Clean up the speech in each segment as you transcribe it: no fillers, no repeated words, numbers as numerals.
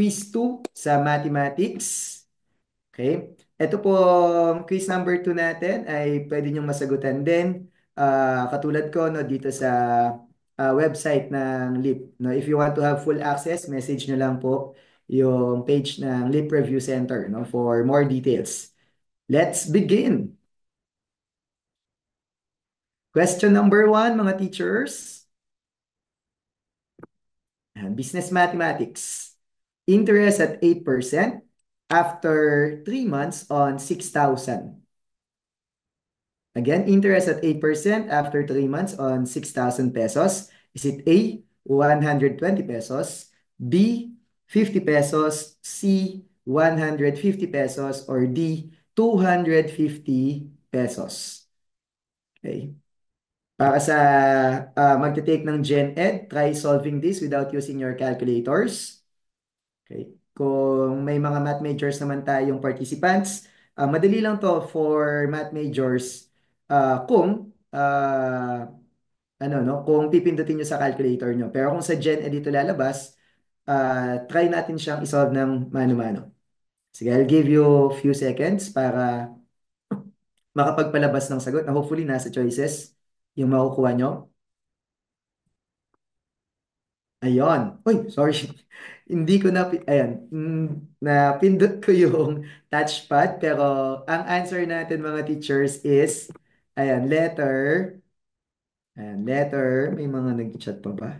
quiz 2 sa mathematics. Okay? Ito po, quiz number 2 natin ay pwede niyong masagutan din. Katulad ko no, dito sa website ng LIP. No, if you want to have full access, message nyo lang po yung page ng LIP Review Center no, for more details. Let's begin! Question number 1, mga teachers. Business mathematics. Interest at 8% after 3 months on 6,000. Again, interest at 8% after 3 months on 6,000 pesos. Is it A, 120 pesos, B, 50 pesos, C, 150 pesos, or D, 250 pesos? Okay. Para sa magte-take ng Gen Ed, try solving this without using your calculators. Okay. Kung may mga math majors naman tayong participants, madali lang to for math majors kung ano no, kung pipindutin nyo sa calculator nyo. Pero kung sa Gen Ed dito lalabas, try natin siyang isolve ng mano-mano. Sige, I'll give you a few seconds para makapagpalabas ng sagot na hopefully nasa choices yung makukuha nyo. Ayun. Uy, sorry. Hindi ko na, ayan, napindot ko yung touchpad, pero ang answer natin mga teachers is, ayan, letter, may mga nag-chat pa ba?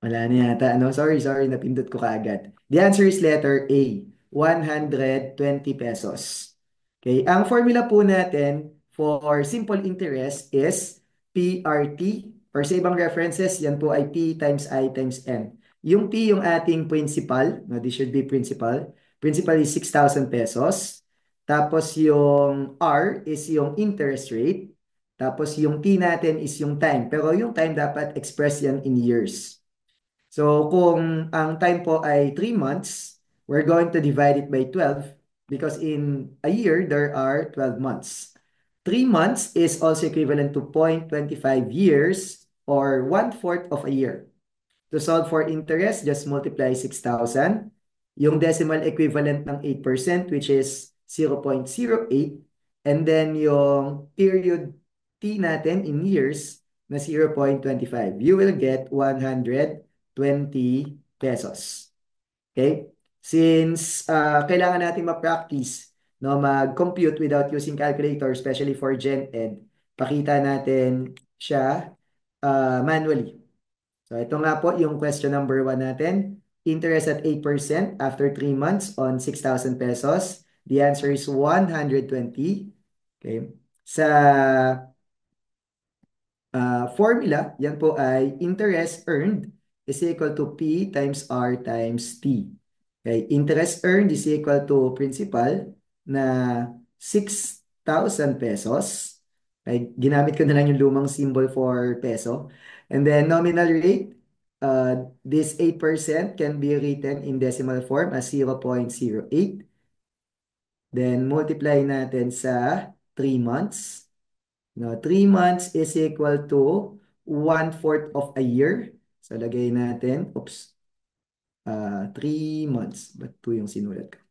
Wala na yata, ano? Sorry, napindot ko kaagad. The answer is letter A, 120 pesos. Okay, ang formula po natin for simple interest is PRT, or sa ibang references, yan po ay P times I times N. Yung P yung ating principal, no, this should be principal. Principal is 6,000 pesos. Tapos yung R is yung interest rate. Tapos yung T natin is yung time. Pero yung time dapat express yan in years. So kung ang time po ay 3 months, we're going to divide it by 12 because in a year, there are 12 months. 3 months is also equivalent to 0.25 years or 1/4 of a year. To solve for interest, just multiply 6,000. Yung decimal equivalent ng 8%, which is 0.08. And then yung period T natin in years na 0.25. You will get 120 pesos. Okay? Since kailangan natin ma-practice no, mag-compute without using calculator, especially for Gen Ed, pakita natin siya manually. So ito nga po yung question number 1 natin. Interest at 8% after 3 months on 6,000 pesos. The answer is 120. Okay. Sa formula, yan po ay interest earned is equal to P times R times T. Okay. Interest earned is equal to principal na 6,000 pesos. Okay. Ginamit ko na lang yung lumang symbol for peso. And then nominal rate, this 8% can be written in decimal form as 0.08. Then multiply natin sa 3 months. No, 3 months is equal to 1/4 of a year. So lagay natin, 3 months. Ba't 2 yung sinulat ko?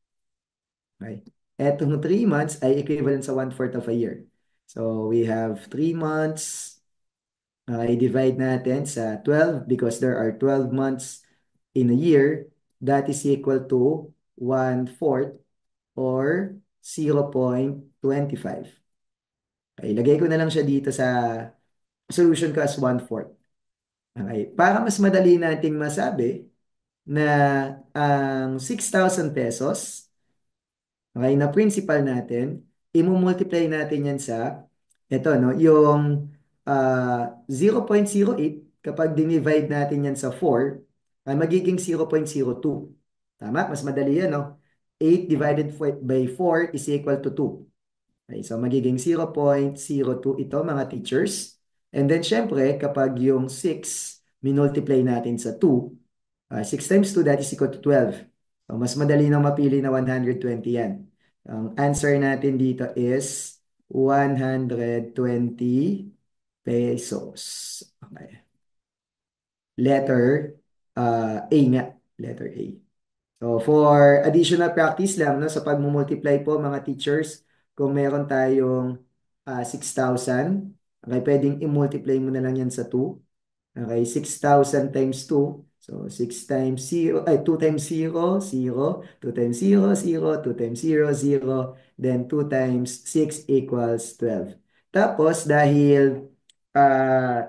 Okay. Etong 3 months ay equivalent sa 1/4 of a year. So we have 3 months. I-divide natin sa 12 because there are 12 months in a year. That is equal to 1/4 or 0.25. Okay, lagay ko na lang siya dito sa solution ko as 1/4. Okay, para mas madali nating masabi na ang 6,000 pesos, okay, na principal natin, i-multiply natin yan sa, ito, no, yung 0.08, kapag dinivide natin yan sa 4, ay magiging 0.02. Tama? Mas madali yan, no? 8 divided by 4 is equal to 2. Okay, so magiging 0.02 ito, mga teachers. And then, syempre, kapag yung 6, minultiply natin sa 2, 6 times 2, that is equal to 12. So, mas madali nang mapili na 120 yan. Ang answer natin dito is 120 pesos. Okay. Letter A nga. Letter A. So for additional practice lang no, sa pagmumultiply po mga teachers, kung meron tayong 6,000, okay, pwedeng i-multiply mo na lang yan sa 2. Okay, 6,000 times 2. So 6 times 0, ay 2 times 0, 0, 2 times 0, 0, 2 times 0, 0, then 2 times 6 equals 12. Tapos dahil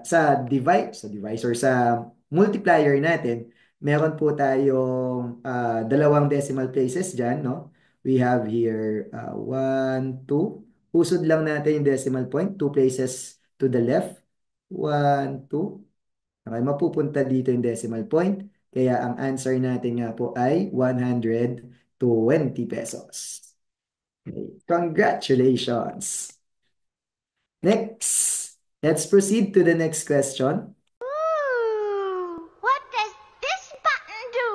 sa divisor, sa multiplier natin, meron po tayong dalawang decimal places dyan, no? We have here 1, 2. Usod lang natin yung decimal point, 2 places to the left. 1, 2. Okay, mapupunta dito yung decimal point. Kaya ang answer natin nga po ay 120 pesos. Okay. Congratulations! Next, let's proceed to the next question. Ooh, what does this button do?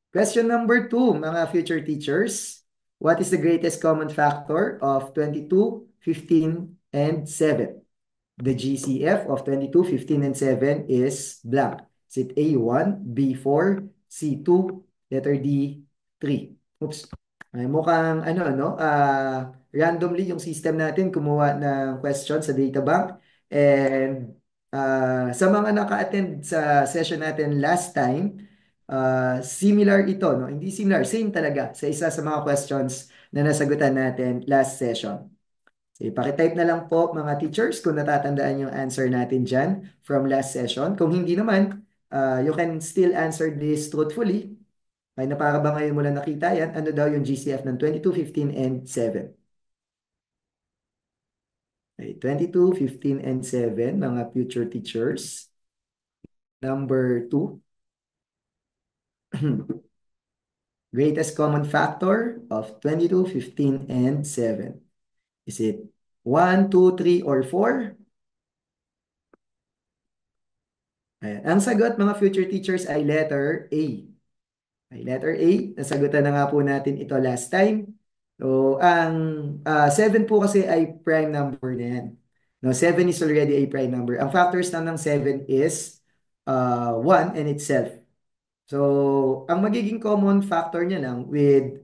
Question number 2, mga future teachers. What is the greatest common factor of 22, 15, and 7? The GCF of 22, 15, and 7 is blank. Is it A1, B4, C2, letter D, 3? Oops. Ay, mukhang randomly yung system natin kumuha ng question sa data bank. And sa mga naka-attend sa session natin last time, similar ito, no? Hindi similar, same talaga sa isa sa mga questions na nasagutan natin last session. So, pakitype na lang po mga teachers kung natatandaan yung answer natin dyan from last session. Kung hindi naman, you can still answer this truthfully. Ay na para ba ngayon mo lang nakita yan? Ano daw yung GCF ng 22, 15, and 7? Okay, 22, 15, and 7, mga future teachers. Number 2. Greatest common factor of 22, 15, and 7. Is it 1, 2, 3, or 4? Ayan. Ang sagot mga future teachers ay letter A. Ay, letter A, nasagutan na nga po natin ito last time. So, ang 7 po kasi ay prime number na yan. No, 7 is already a prime number. Ang factors lang ng 7 is 1 and itself. So, ang magiging common factor niya lang with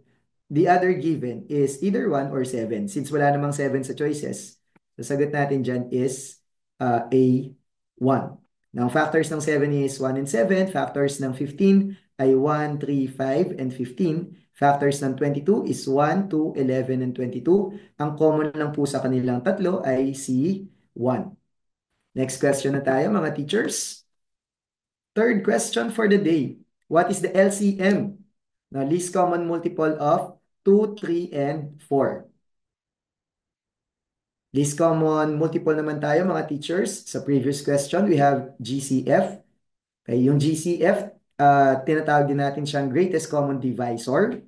the other given is either 1 or 7. Since wala namang 7 sa choices, sasagot natin dyan is A1. Now, factors ng 7 is 1 and 7. Factors ng 15 ay 1, 3, 5, and 15. Factors ng 22 is 1, 2, 11, and 22. Ang common lang po sa kanilang tatlo ay si 1. Next question na tayo, mga teachers. Third question for the day. What is the LCM? Now, least common multiple of 2, 3, and 4. Least common multiple naman tayo mga teachers. Sa previous question, we have GCF. Okay, yung GCF, tinatawag din natin siyang greatest common divisor.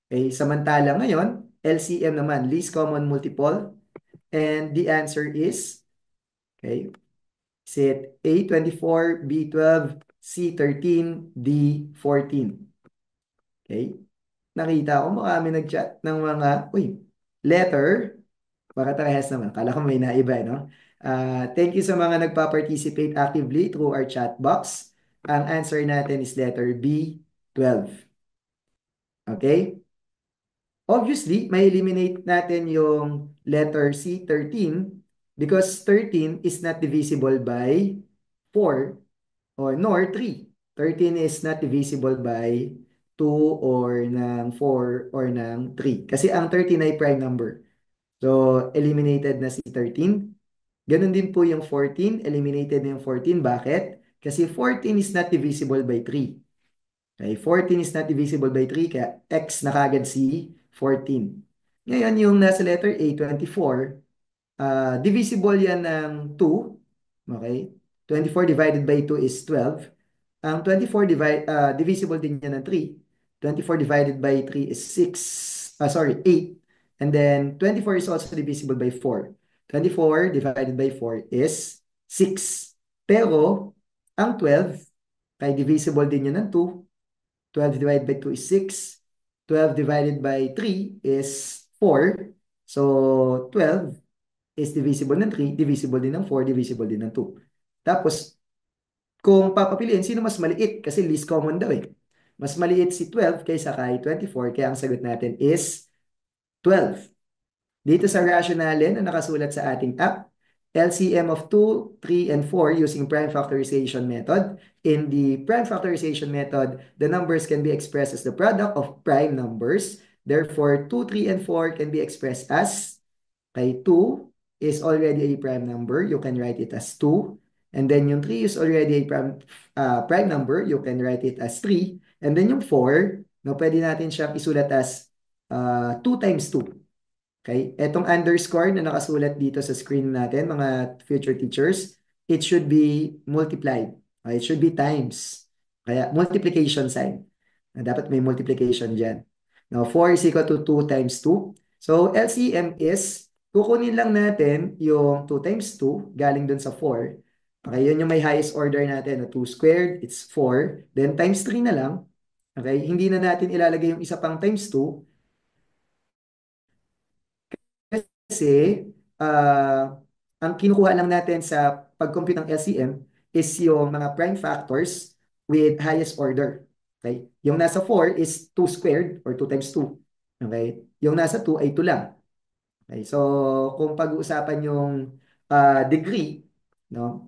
Okay, samantala ngayon, LCM naman, least common multiple. And the answer is, okay, set A24, B12, C13, D14. Okay? Nakita ko marami nag-chat ng mga, letter. Para parehas naman. Kala ko may naiba, no? Thank you sa mga nagpa-participate actively through our chat box. Ang answer natin is letter B, 12. Okay? Obviously, may eliminate natin yung letter C, 13, because 13 is not divisible by 4 or nor 3. 13 is not divisible by 2 or ng 4 or ng 3. Kasi ang 13 ay prime number. So, eliminated na si 13. Ganun din po yung 14. Eliminated na yung 14. Bakit? Kasi 14 is not divisible by 3. Okay, 14 is not divisible by 3, kaya x na kagad si 14. Ngayon, yung nasa letter A, 24, divisible yan ng 2. Okay? 24 divided by 2 is 12. Ang 24 divisible din yan ng 3. 24 divided by 3 is 8. And then 24 is also divisible by 4. 24 divided by 4 is 6. Pero, ang 12, kay divisible din yan ng 2. 12 divided by 2 is 6. 12 divided by 3 is 4. So, 12 is divisible ng 3, divisible din ng 4, divisible din ng 2. Tapos, kung papapiliin, sino mas maliit? Kasi least common daw eh. Mas maliit si 12 kaysa kay 24, kaya ang sagot natin is 12. Dito sa rationale na nakasulat sa ating app, LCM of 2, 3, and 4 using prime factorization method. In the prime factorization method, the numbers can be expressed as the product of prime numbers. Therefore, 2, 3, and 4 can be expressed as, kay 2 is already a prime number. You can write it as 2. And then yung 3 is already a prime number. You can write it as 3. And then yung 4, no, pwede natin siyang isulat as 2 times 2. Okay? Etong underscore na nakasulat dito sa screen natin, mga future teachers, it should be multiplied. It should be times. Kaya multiplication sign. Dapat may multiplication dyan. Now, 4 is equal to 2 times 2. So, LCM is, kukunin lang natin yung 2 times 2 galing dun sa 4. Okay, yun yung may highest order natin. 2 squared, it's 4. Then times 3 na lang. Okay, hindi na natin ilalagay yung isa pang times 2 kasi ang kinukuha lang natin sa pag-compute ng LCM is yung mga prime factors with highest order. Okay? Yung nasa 4 is 2 squared or 2 times 2. Okay? Yung nasa 2 ay 2 lang. Okay? So, kung pag-uusapan yung degree, no,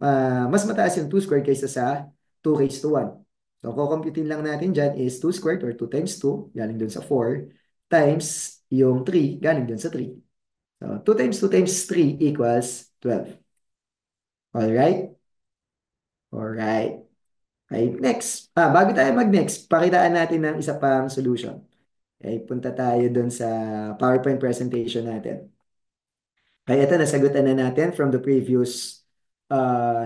mas mataas yung 2 squared kaysa sa 2 raised to 1. So, kukomputin lang natin dyan is 2 squared or 2 times 2, galing dun sa 4, times yung 3, galing dun sa 3. So, 2 times 3 equals 12. Alright? Alright. Okay, next. Bago tayo mag-next, pakitaan natin ng isa pang solution. Okay, punta tayo dun sa PowerPoint presentation natin. Kaya ito, nasagutan na natin from the previous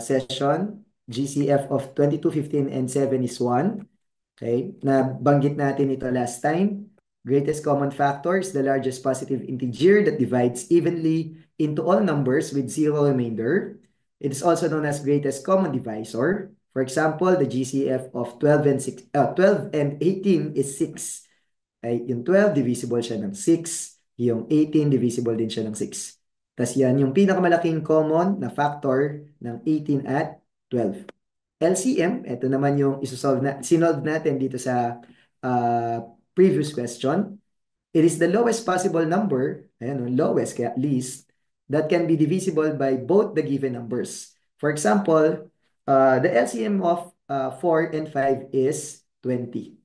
session. GCF of 22, 15, and 7 is 1. Okay, nabanggit natin ito last time. Greatest common factor is the largest positive integer that divides evenly into all numbers with zero remainder. It is also known as greatest common divisor. For example, the GCF of 12 and 18 is 6. Okay, yung 12 divisible siya ng 6, yung 18 divisible din siya ng 6. Tapos yan yung pinakamalaking common na factor ng 18 at 12. LCM, ito naman yung sinolve natin dito sa uh, previous question. It is the lowest possible number, ayan, lowest kaya least, that can be divisible by both the given numbers. For example, the LCM of 4 and 5 is 20.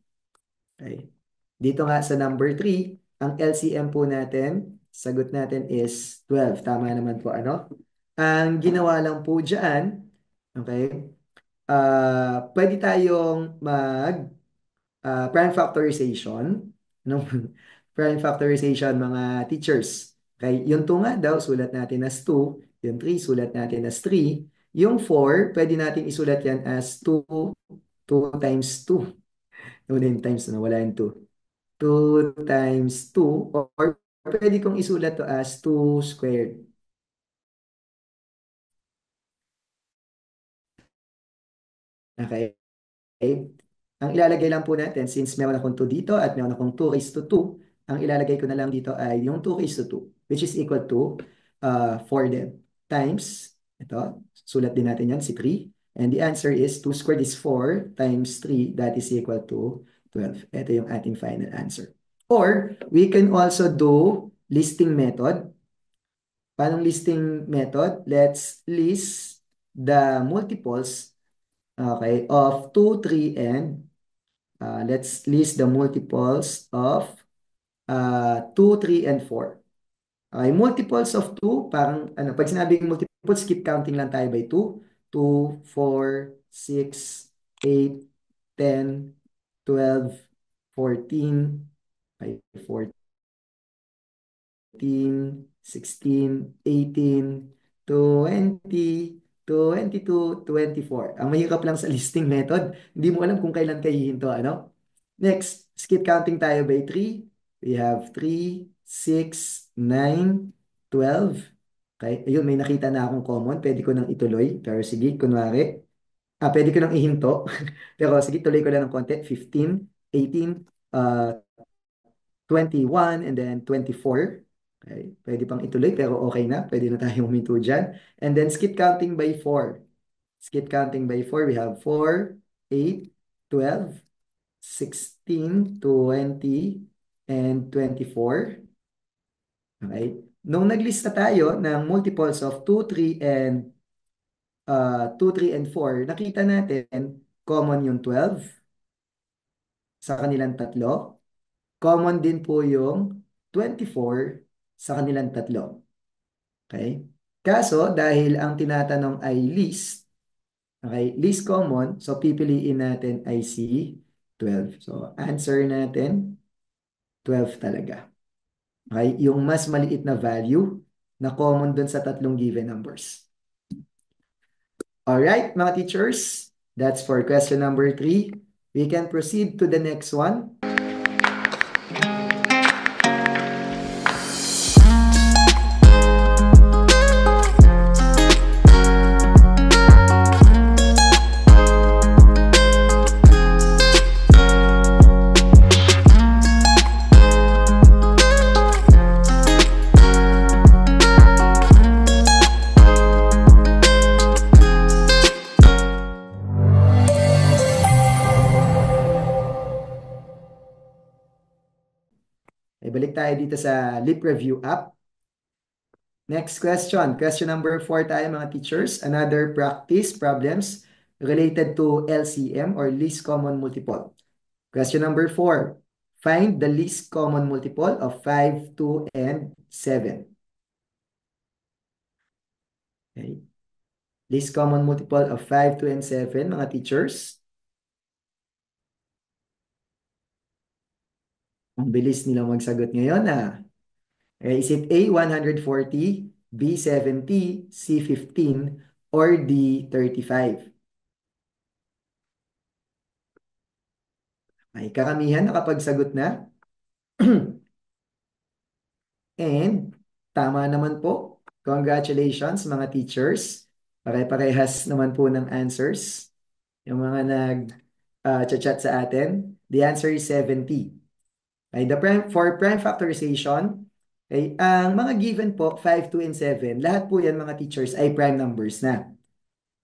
Okay. Dito nga sa number 3, ang LCM po natin, sagot natin is 12. Tama naman po, ano? Ang ginawa lang po dyan, okay, pwede tayong prime factorization. No? Prime factorization, mga teachers. Okay? Yung 2 nga daw, sulat natin as 2. Yung 3, sulat natin as 3. Yung 4, pwede natin isulat yan as 2, 2 times 2. No, yung times na wala yung 2. 2 times 2, or pwede kong isulat to as 2 squared. Okay? Ang ilalagay lang po natin, since meron akong 2 dito at meron akong 2 raised to 2, ang ilalagay ko na lang dito ay yung 2 raised to 2, which is equal to 4 din. Times, ito, sulat din natin yan, si 3. And the answer is 2 squared is 4 times 3, that is equal to 12. Ito yung ating final answer. Or, we can also do listing method. Paano listing method? Let's list the multiples, okay, of 2, 3, and let's list the multiples of 2, 3, and 4. Okay, multiples of 2, parang, pag sinabing multiples, keep counting lang tayo by 2. 2, 4, 6, 8, 10, 12, 14, okay, 14, 16, 18, 20, 22, 24. Ang mahirap lang sa listing method, hindi mo alam kung kailan kayo hihinto, ano? Next, skip counting tayo by 3. We have 3, 6, 9, 12. Okay, ayun, may nakita na akong common. Pwede ko nang ituloy. Pero sige, kunwari. Pwede ko nang ihinto. Pero sige, tuloy ko lang ng konti. 15. 18, 21, and then 24. Okay, pwede pang ituloy pero okay na. Pwede na tayong huminto dyan. And then skip counting by 4. Skip counting by 4. We have 4, 8, 12, 16, 20, and 24. Okay? Nung naglista tayo ng multiples of 2, 3, and 2, 3, and 4, nakita natin common yung 12 sa kanilang tatlo. Common din po yung 24 sa kanilang tatlo. Okay? Kaso, dahil ang tinatanong ay least, okay, least common, so pipiliin natin ay si 12. So, answer natin, 12 talaga. Okay? Yung mas maliit na value na common dun sa tatlong given numbers. Alright, mga teachers, that's for question number 3. We can proceed to the next one. Balik tayo dito sa Lip Review app. Next question. Question number 4 tayo mga teachers. Another practice problems related to LCM or least common multiple. Question number 4. Find the least common multiple of 5, 2, and 7. Okay. Least common multiple of 5, 2, and 7 mga teachers. Ang bilis nilang magsagot ngayon ah. Okay, is it A, 140, B, 70, C, 15, or D, 35? Ay, karamihan nakapagsagot na. And tama naman po. Congratulations mga teachers. Pare-parehas naman po ng answers. Yung mga nag-chat sa atin. The answer is 70. Okay, for prime factorization, okay, ang mga given po, 5, 2, and 7, lahat po yan mga teachers ay prime numbers na.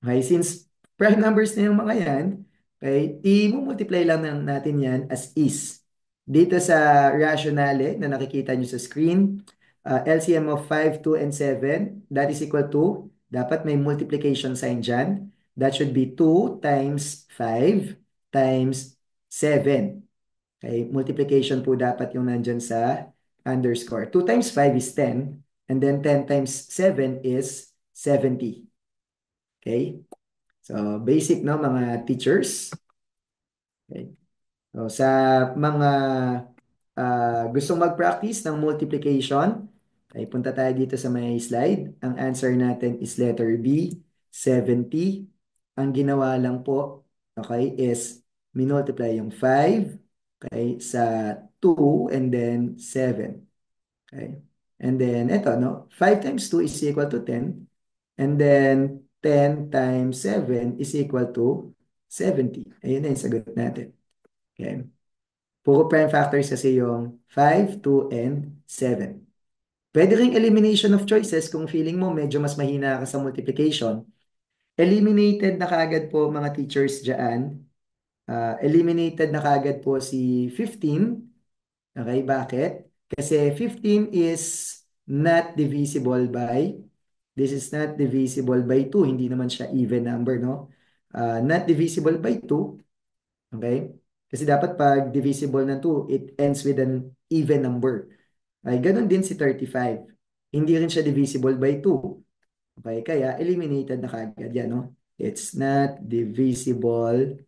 Okay, since prime numbers na yung mga yan, okay, i-multiply lang natin yan as is. Dito sa rationale na nakikita nyo sa screen, LCM of 5, 2, and 7, that is equal to, dapat may multiplication sign dyan. That should be 2 times 5 times 7. Okay, multiplication po dapat yung nandyan sa underscore. 2 times 5 is 10, and then 10 times 7 is 70. Okay? So, basic, no, mga teachers. Okay. So, sa mga gustong mag-practice ng multiplication, ay punta tayo dito sa may slide. Ang answer natin is letter B, 70. Ang ginawa lang po, okay, is minultiply yung 5, okay, sa 2 and then 7. Okay? And then, ito, no? 5 times 2 is equal to 10. And then, 10 times 7 is equal to 70. Ayun na yung sagot natin. Okay? Puro prime factors kasi yung 5, 2, and 7. Pwede ring elimination of choices kung feeling mo medyo mas mahina ka sa multiplication. Eliminated na kaagad po mga teachers dyan. Eliminated na kaagad po si 15. Okay, bakit? Kasi 15 is not divisible by, this is not divisible by 2. Hindi naman siya even number, no? Not divisible by 2. Okay? Kasi dapat pag divisible ng 2, it ends with an even number. Okay, ganun din si 35. Hindi rin siya divisible by 2. Okay, kaya eliminated na kagad yan, no? It's not divisible.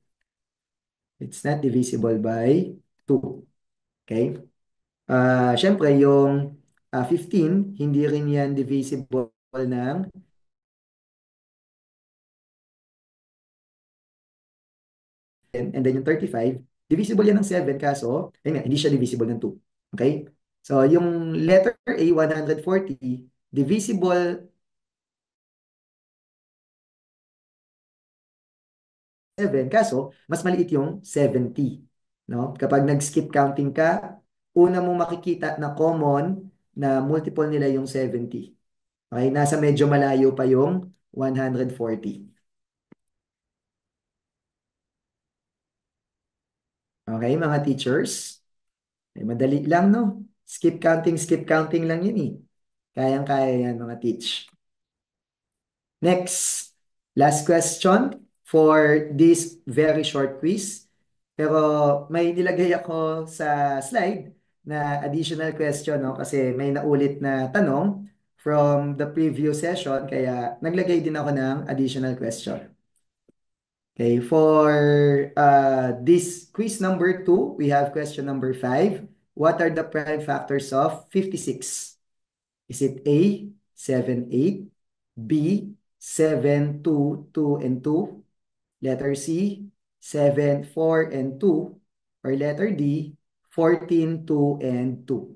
It's not divisible by 2. Okay? Syempre, yung 15, hindi rin yan divisible ng, and then yung 35, divisible yan ng 7, kaso, ayun nga, hindi siya divisible ng 2. Okay? So, yung letter A, 140, divisible 7, kaso, mas maliit yung 70. no? Kapag nag-skip counting ka, una mong makikita na common na multiple nila yung 70. Okay, nasa medyo malayo pa yung 140. Okay, mga teachers? Madali lang, no? Skip counting lang yun eh. Kayang-kaya yan, mga teach. Next, last question for this very short quiz. Pero may nilagay ako sa slide na additional question, no? Kasi may naulit na tanong from the previous session, kaya naglagay din ako ng additional question. Okay, for this quiz number 2, we have question number 5. What are the prime factors of 56? Is it A, 7, 8, B, 7, 2, 2, and 2, letter C, 7, 4, and 2, or letter D, 14, 2, and 2?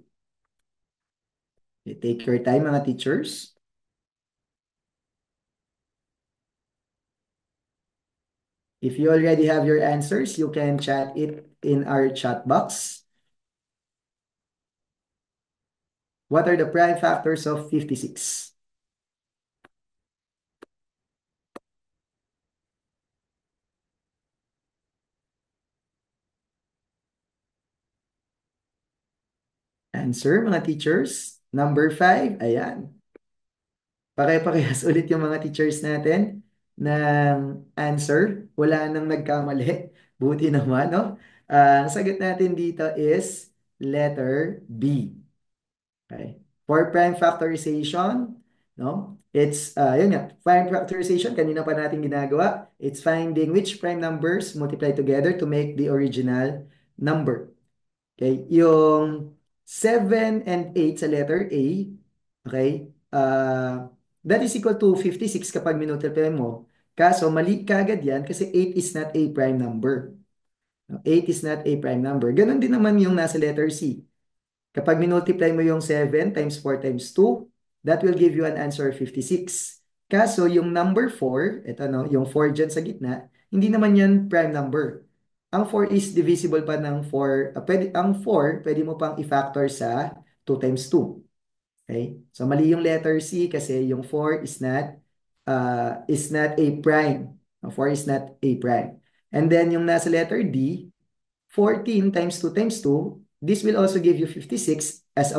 Okay, take your time, mga teachers. If you already have your answers, you can chat it in our chat box. What are the prime factors of 56? Answer, mga teachers. Number 5, ayan. Pare-parehas ulit yung mga teachers natin ng answer. Wala nang nagkamali. Buti naman, no? Ang sagot natin dito is letter B. Okay. For prime factorization, no? It's, yun nga, prime factorization, kanina pa natin ginagawa. It's finding which prime numbers multiply together to make the original number. Okay, yung 7 and 8 sa letter A, okay, that is equal to 56 kapag minultiply mo. Kaso, mali kagad yan kasi 8 is not a prime number. 8 is not a prime number. Ganon din naman yung nasa letter C. Kapag minultiply mo yung 7 times 4 times 2, that will give you an answer of 56. Kaso, yung number 4, ito no, yung 4 dyan sa gitna, hindi naman yan prime number. Ang 4 is divisible pa ng 4. Ang 4, pwede mo pang i-factor sa 2 times 2. Okay? So, mali yung letter C kasi yung 4 is not a prime. Ang 4 is not a prime. And then, yung nasa letter D, 14 times 2 times 2, this will also give you 56 as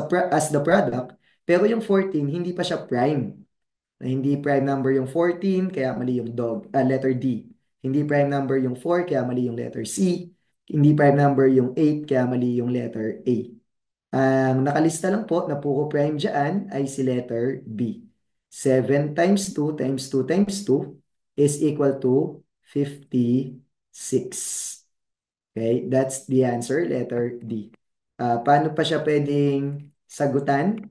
the product. Pero yung 14, hindi pa siya prime. Hindi prime number yung 14, kaya mali yung letter D. Hindi prime number yung 4, kaya mali yung letter C. Hindi prime number yung 8, kaya mali yung letter A. Ang nakalista lang po na puro prime dyan ay si letter B. 7 times 2 times 2 times 2 is equal to 56. Okay, that's the answer, letter D. Paano pa siya pwedeng sagutan?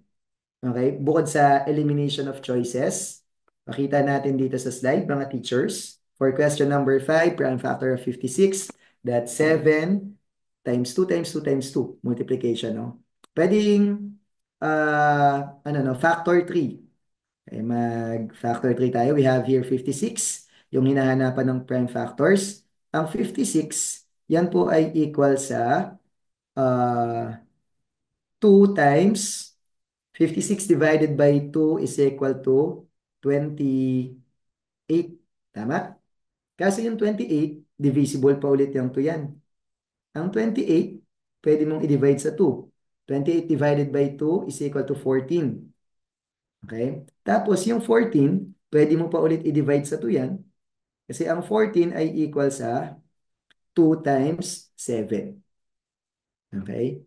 Okay, bukod sa elimination of choices, makita natin dito sa slide, mga teachers. For question number 5, prime factor of 56, that's 7 times 2 times 2 times 2, multiplication, no? Pwedeng, factor 3. Okay, mag-factor 3 tayo. We have here 56, yung hinahanapan ng prime factors. Ang 56, yan po ay equal sa uh, 2 times 56 divided by 2 is equal to 28. Tama? Kasi yung 28, divisible pa ulit yung 2 yan. Ang 28, pwede mong i-divide sa 2. 28 divided by 2 is equal to 14. Okay? Tapos yung 14, pwede mo pa ulit i-divide sa 2 yan. Kasi ang 14 ay equal sa 2 times 7. Okay?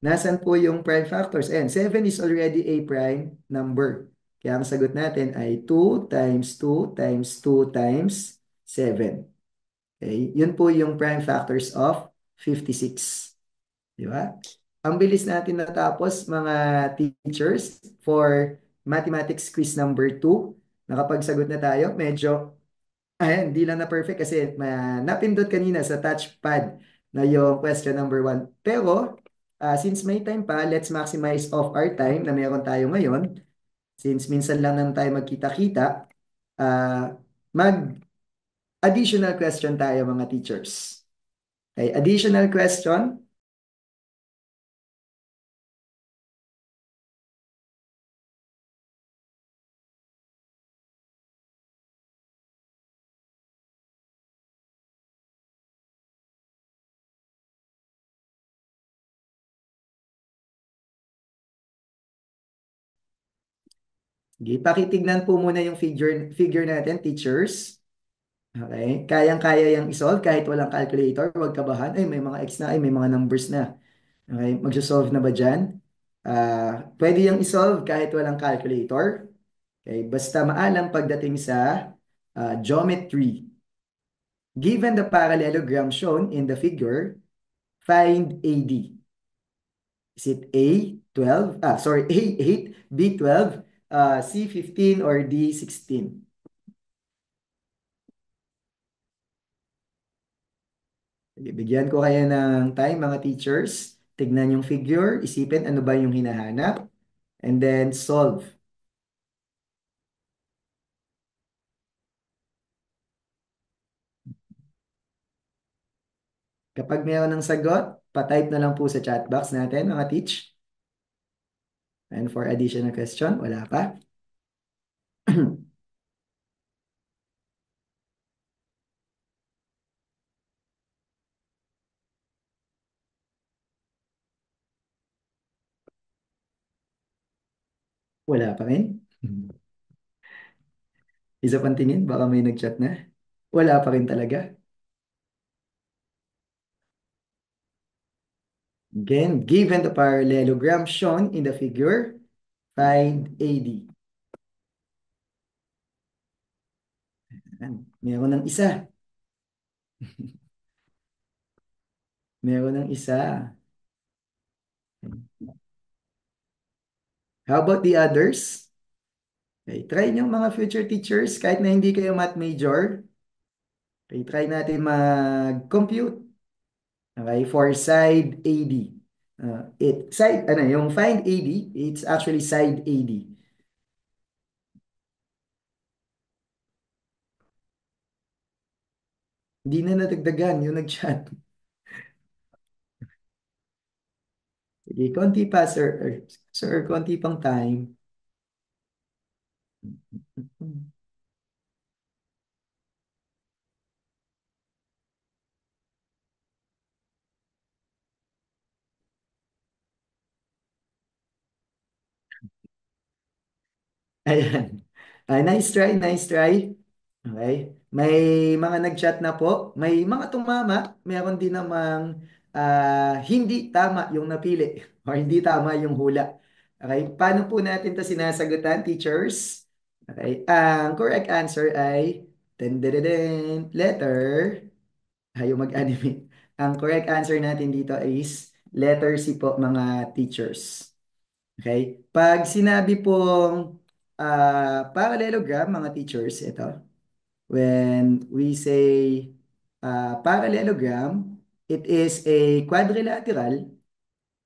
Nasaan po yung prime factors? Ayan, 7 is already a prime number. Kaya ang sagot natin ay 2 times 2 times 2 times 7. Okay? Yun po yung prime factors of 56. Di ba? Ang bilis natin natapos, mga teachers, for mathematics quiz number 2. Nakapagsagot na tayo. Medyo, ayan, di lang na perfect kasi napindot kanina sa touchpad na yung question number 1. Pero, since may time pa, let's maximize of our time na meron tayo ngayon. Since minsan lang naman tayo magkita-kita, mag-additional question tayo, mga teachers. Okay, additional question? Sige, pakitignan po muna yung figure natin, teachers. Okay? Kayang-kaya yung isolve kahit walang calculator. Huwag kabahan. Ay, may mga X na. Ay, may mga numbers na. Okay? Magsosolve na ba dyan? Pwede yung isolve kahit walang calculator. Okay? Basta maalam pagdating sa geometry. Given the parallelogram shown in the figure, find AD. Is it A, 12? Sorry, A, 8, B, 12, C, 15, or D, 16? Bigyan ko kayo ng time, mga teachers. Tignan yung figure, isipin ano ba yung hinahanap, and then solve. Kapag mayroon ng sagot, pa-type na lang po sa chat box natin, mga teach. And for additional question, wala pa. Wala pa rin. Isa pang tingin, baka may nag-chat na. Wala pa rin talaga. Again, given the parallelogram shown in the figure, find AD. Meron ng isa. Meron ng isa. How about the others? Okay, try nyo mga future teachers kahit na hindi kayo math major. Okay, try natin mag-compute. Okay, for side AD. Yung find AD, it's actually side AD. Hindi na nadagdagan yung nag-chat. Sige, konti pa, sir. Sir, konti pang time. Ayan. Nice try, nice try. Okay. May mga nag-chat na po. May mga tumama. Meron din namang hindi tama yung napili or hindi tama yung hula. Okay. Paano po natin to sinasagutan, teachers? Okay. Ang correct answer ay letter. Ayaw mag-animate. Ang correct answer natin dito is letter C po, mga teachers. Okay? Pag sinabi pong parallelogram, mga teachers, ito, when we say parallelogram, it is a quadrilateral.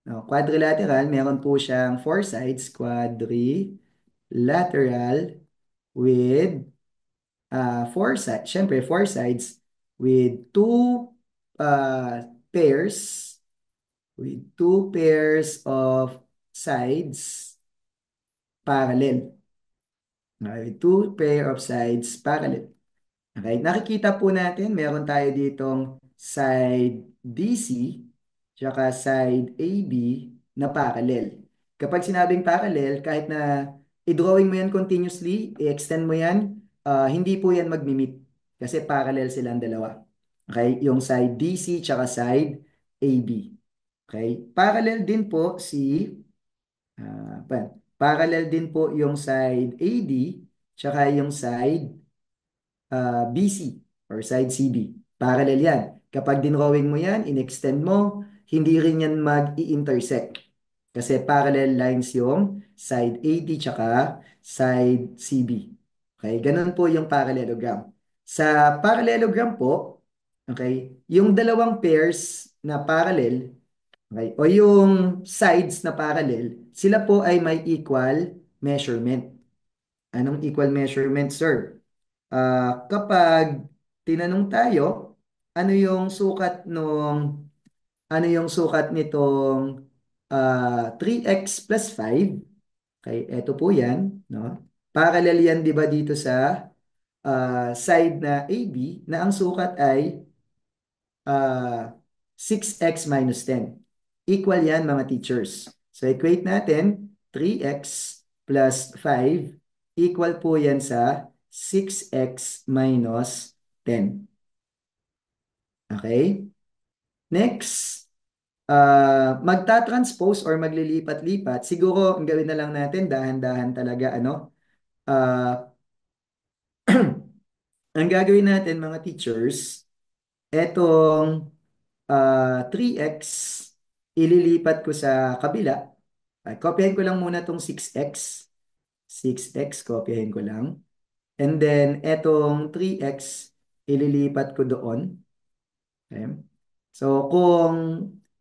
No, quadrilateral, meron po siyang four sides, quadrilateral with four sides, syempre four sides with uh, pairs, two pairs of sides parallel. Okay, two pair of sides parallel. Okay, nakikita po natin, meron tayo ditong side DC tsaka side AB na parallel. Kapag sinabing parallel, kahit na i-drawing mo yan continuously, i-extend mo yan, hindi po yan magmimit kasi parallel silang dalawa. Okay, yung side DC tsaka side AB. Okay, parallel din po parallel din po yung side AD tsaka yung side BC or side CB. Parallel yan. Kapag dinrawing mo yan, in-extend mo, hindi rin yan mag-i-intersect. Kasi parallel lines yung side AD tsaka side CB. Okay, ganun po yung parallelogram. Sa parallelogram po, okay, yung dalawang pairs na parallel, okay, o yung sides na parallel, sila po ay may equal measurement. Anong equal measurement, sir? Kapag tinanong tayo, ano yung sukat ano yung sukat nitong 3x plus 5? Okay, eto po yan, no? Parallel yan, di ba, dito sa side na AB na ang sukat ay 6x minus 10. Equal yan, mga teachers. So, equate natin, 3x plus 5 equal po yan sa 6x minus 10. Okay? Next, magta-transpose or maglilipat-lipat. Siguro, ang gawin na lang natin, dahan-dahan talaga, ano? Ah, ang gagawin natin, mga teachers, etong 3x, ililipat ko sa kabila. Ay, kopyahin ko lang muna itong 6x. 6x, kopyahin ko lang. And then, etong 3x, ililipat ko doon. Okay? So, kung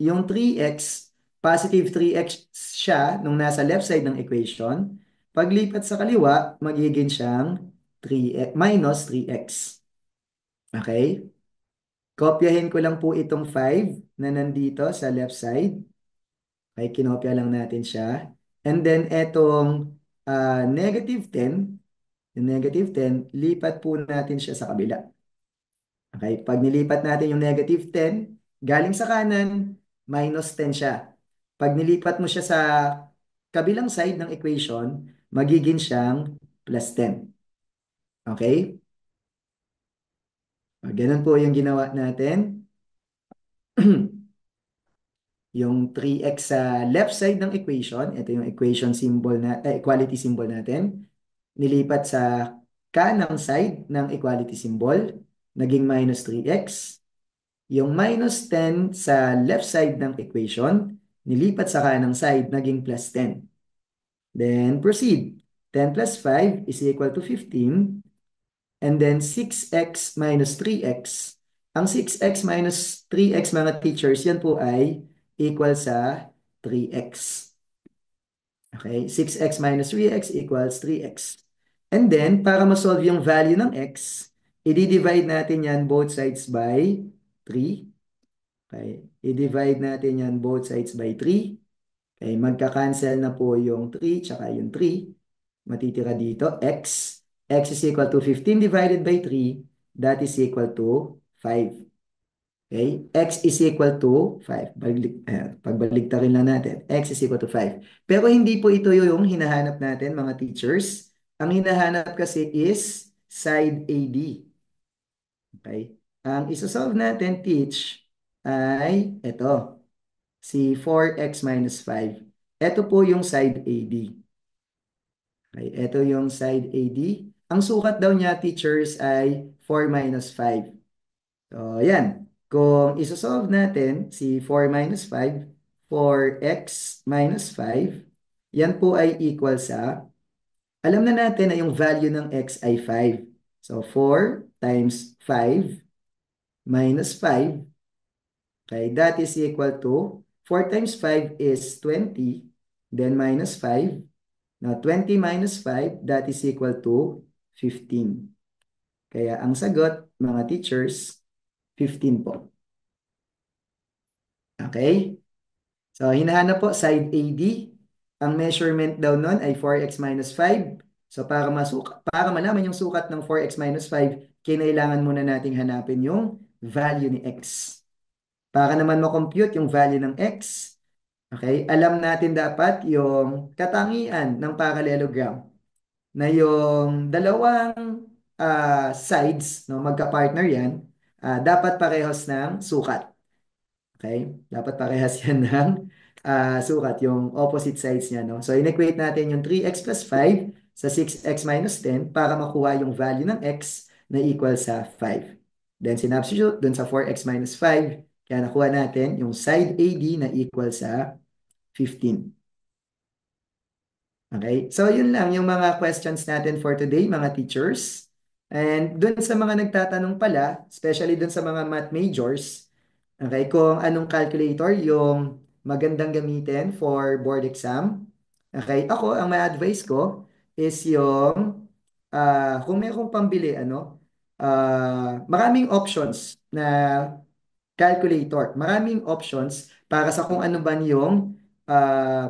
yung 3x, positive 3x siya nung nasa left side ng equation, paglipat sa kaliwa, magiging siyang 3x, minus 3x. Okay? Kopyahin ko lang po itong 5 na nandito sa left side. Okay, kinopya lang natin siya. And then etong negative 10, yung negative 10, lipat po natin siya sa kabila. Okay, pag nilipat natin yung negative 10, galing sa kanan, minus 10 siya. Pag nilipat mo siya sa kabilang side ng equation, magiging siyang plus 10. Okay? Ganun po yung ginawa natin. Yung 3x sa left side ng equation, ito yung equation symbol equality symbol natin, nilipat sa kanang side ng equality symbol, naging minus 3x. Yung minus 10 sa left side ng equation, nilipat sa kanang side, naging plus 10. Then proceed. 10 plus 5 is equal to 15. And then 6x minus 3x. Ang 6x minus 3x, mga teachers, yan po ay equal sa 3x. Okay? 6x minus 3x equals 3x. And then, para ma-solve yung value ng x, i-divide natin yan both sides by 3. Okay? I-divide natin yan both sides by 3. Okay? Magka-cancel na po yung 3 tsaka yung 3. Matitira dito, x. X is equal to 15 divided by 3. That is equal to 5. Okay? X is equal to 5. Pagbaligtarin lang natin. X is equal to 5. Pero hindi po ito yung hinahanap natin, mga teachers. Ang hinahanap kasi is side AD. Okay? Ang isa-solve natin, teach, ay ito. Si 4x minus 5. Ito po yung side AD. Okay, ito yung side AD. Ang sukat daw niya, teachers, ay 4 minus 5. So, yan. Kung isosolve natin si 4 minus 5, 4x minus 5, yan po ay equal sa, alam na natin na yung value ng x ay 5. So, 4 times 5 minus 5, okay, that is equal to, 4 times 5 is 20, then minus 5. Now, 20 minus 5, that is equal to 15. Kaya ang sagot, mga teachers, 15 po. Okay? So, hinahanap po side AD. Ang measurement daw nun ay 4x minus 5. So, para malaman yung sukat ng 4x minus 5, kinailangan muna nating hanapin yung value ni x. Para naman makompute yung value ng x, okay, alam natin dapat yung katangian ng parallelogram na yung dalawang sides, no, magka-partner yan, dapat parehas ng sukat. Okay? Dapat parehas yan ng sukat, yung opposite sides niya. No? So, inequate natin yung 3x plus 5 sa 6x minus 10 para makuha yung value ng x na equal sa 5. Then, sinubstitute dun sa 4x minus 5. Kaya nakuha natin yung side AD na equal sa 15. Okay? So, yun lang yung mga questions natin for today, mga teachers. And dun sa mga nagtatanong pala, especially dun sa mga math majors, okay, kung anong calculator yung magandang gamitin for board exam. Okay, ako, ang may advice ko is yung, kung may akong pambili, ano, maraming options na calculator. Maraming options para sa kung ano ba yung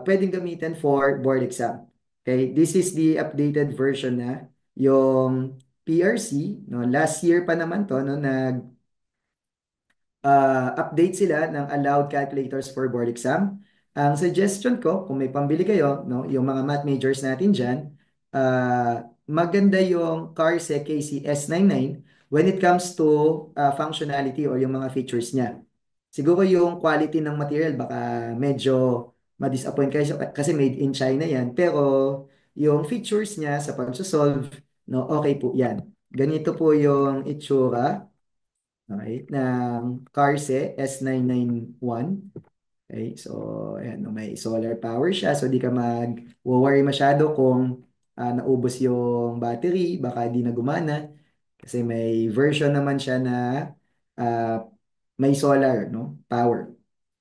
pwedeng gamitin for board exam. Okay, this is the updated version na yung PRC, no? Last year pa naman to, no, update sila ng allowed calculators for board exam. Ang suggestion ko, kung may pambili kayo, no, yung mga math majors natin dyan, maganda yung Carse KC-S99 when it comes to functionality or yung mga features niya. Siguro yung quality ng material baka medyo ma-disappoint kayo kasi made in China yan. Pero yung features niya sa pag-solve, no, okay po yan. Ganito po yung itsura. Okay, ng Carse S991. Okay, so ayan, no, may solar power siya so di ka mag-worry masyado kung naubos yung battery, baka di na gumana kasi may version naman siya na ah, may solar, no, power.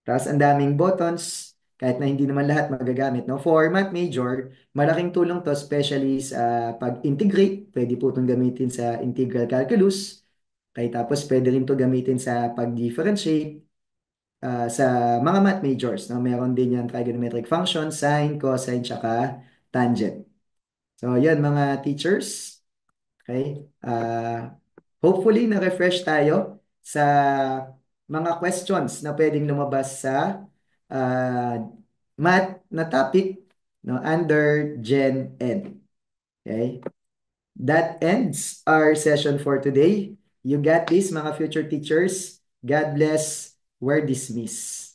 Tapos ang daming buttons, kahit na hindi naman lahat magagamit, no? For math major, malaking tulong to especially sa pag-integrate. Pwede po itong gamitin sa integral calculus. Okay, tapos pwede rin to gamitin sa pag-differentiate sa mga math majors. No? Meron din yan trigonometric function, sine, cosine, tsaka tangent. So, yan mga teachers. Okay? Hopefully, na-refresh tayo sa mga questions na pwedeng lumabas sa uh, math na topic, no, under Gen Ed. Okay? That ends our session for today. You got this, mga future teachers. God bless. We're dismissed.